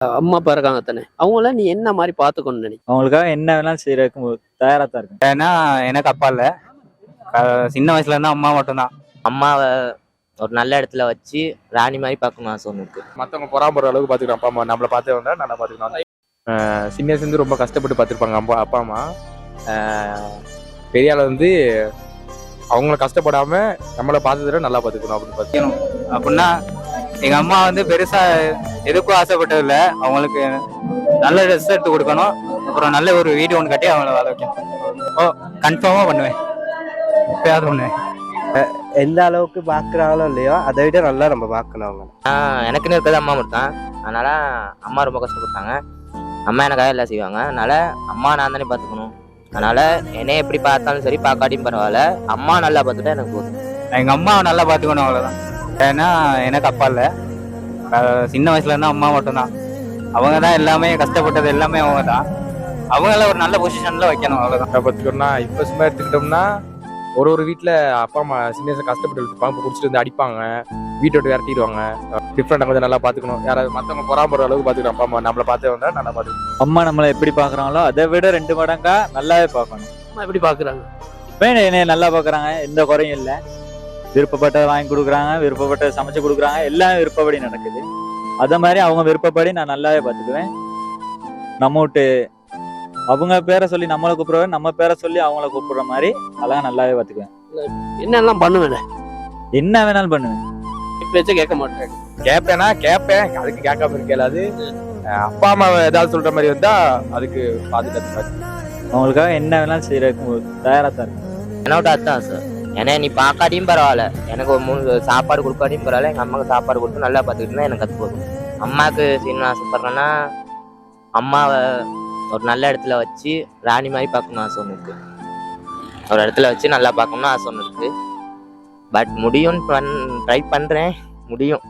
அம்மா அப்பா இருக்காங்க தானே, அவங்கள நீ என்ன மாதிரி பார்த்துக்கணும்னு நினைக்கிறேன்? அவங்களுக்காக என்ன வேணாலும் செய்யறதுக்கு தயாரா தான் இருக்கேன். ஏன்னா எனக்கு அப்பா இல்லை, சின்ன வயசுல இருந்தா அம்மா மட்டும்தான். அம்மாவை ஒரு நல்ல இடத்துல வச்சு ராணி மாதிரி பார்க்கணும் ஆசை ஒன்று இருக்கு. மற்றவங்க பொறாமற அளவுக்கு பார்த்துக்கணும். அப்பா அம்மா நம்மளை பார்த்து வந்தா நல்லா பார்த்துக்கணும். சின்ன வயசுலேருந்து ரொம்ப கஷ்டப்பட்டு பார்த்துருப்பாங்க அப்பா அம்மா. பெரிய ஆள் வந்து அவங்கள கஷ்டப்படாம நம்மளை பார்த்ததுல நல்லா பார்த்துக்கணும் அப்படின்னு பார்த்துக்கணும். அப்படின்னா எங்க அம்மா வந்து பெருசா எதுக்கும் ஆசைப்பட்டது இல்லை. அவங்களுக்கு நல்ல ட்ரெஸ் எடுத்து கொடுக்கணும், அப்புறம் நல்ல ஒரு வீடு ஒன்று கட்டி அவங்கள வாழ வைக்கணும். ஓ, கன்ஃபார்மா பண்ணுவேன், எப்பயாவது பண்ணுவேன். எந்த அளவுக்கு பார்க்குறாங்களோ இல்லையோ அதை விட நல்லா நம்ம பார்க்கணும் அவங்க. எனக்குன்னு இருக்கிறது அம்மா மட்டும் தான். அதனால அம்மா ரொம்ப கஷ்டப்பட்டாங்க. அம்மா எனக்காக எல்லாம் செய்வாங்க. அதனால அம்மா நான் தானே பார்த்துக்கணும். அதனால என்னைய எப்படி பார்த்தாலும் சரி, பார்க்காட்டியும் பரவாயில்ல, அம்மா நல்லா பார்த்துட்டா எனக்கு போதும். எங்க அம்மாவை நல்லா பார்த்துக்கணும், அவ்வளோதான். ஏன்னா எனக்கு அப்பா இல்லை, சின்ன வயசுல இருந்தா அம்மா மட்டும்தான். அவங்க தான் எல்லாமே, கஷ்டப்பட்டது எல்லாமே அவங்க தான். அவங்கள ஒரு நல்ல பொசிஷன்ல வைக்கணும், அவ்வளோதான். பார்த்துக்கணும்னா இப்போ சும்மா எடுத்துக்கிட்டோம்னா ஒரு வீட்டில் அப்பா அம்மா சின்ன வயசுல கஷ்டப்பட்டு இருப்பாங்க, இப்போ குடிச்சிட்டு வந்து அடிப்பாங்க, வீட்டை விட்டு விரட்டிடுவாங்க. டிஃப்ரெண்டாக கொஞ்சம் நல்லா பார்த்துக்கணும். யாராவது மற்றவங்க பொறாமற அளவுக்கு பார்த்துக்கணும். அப்பா அம்மா நம்மளை பார்த்து வந்தா நல்லா பார்த்துக்கணும். அம்மா நம்மளை எப்படி பாக்குறாங்களோ அதை விட 2 மடங்கா நல்லாவே பார்க்கணும். அம்மா எப்படி பார்க்குறாங்க? என்னைய நல்லா பாக்குறாங்க, எந்த குறையும் இல்லை. விருப்பப்பட்டதை வாங்கி கொடுக்குறாங்க, விருப்பப்பட்டதை சமைச்சு கொடுக்குறாங்க, எல்லாம் விருப்பப்படி நடக்குது. அதே மாதிரி அவங்க விருப்பப்படி நான் நல்லாவே பார்த்துக்குவேன். நம்ம விட்டு அவங்க பேரை சொல்லி நம்மளை கூப்பிடுவேன், நம்ம பேரை சொல்லி அவங்கள கூப்பிடுற மாதிரி அதெல்லாம் நல்லாவே பார்த்துக்குவேன். என்னெல்லாம் பண்ணுவேன்? என்ன வேணாலும் பண்ணுவேன். பேச்சே கேட்க மாட்டேன். கேட்பேன், அதுக்கு கேட்காம இருக்கலாது. அப்பா அம்மா ஏதாவது சொல்ற மாதிரி வந்தா அதுக்கு பாதுகாத்து அவங்களுக்காக என்ன வேணாலும் செய்யறதுக்கு தயாரா தான் இருக்கும். என்னோட அதான் சார். ஏன்னா நீ பார்க்காட்டியும் பரவாயில்ல, எனக்கு ஒரு 3 சாப்பாடு கொடுக்காட்டியும் பரவாயில்ல, எங்கள் அம்மாவுக்கு சாப்பாடு கொடுத்து நல்லா பார்த்துக்கிட்டுனா எனக்கு அது போதும். அம்மாவுக்கு செய்யணும்னு ஆசைப்பட்றேன்னா அம்மாவை ஒரு நல்ல இடத்துல வச்சு ராணி மாதிரி பார்க்கணும் ஆசை ஒன்று இருக்குது. ஒரு இடத்துல வச்சு நல்லா பார்க்கணும்னு ஆசை ஒன்று இருக்குது. பட் முடியும்னு ட்ரை பண்ணுறேன், முடியும்.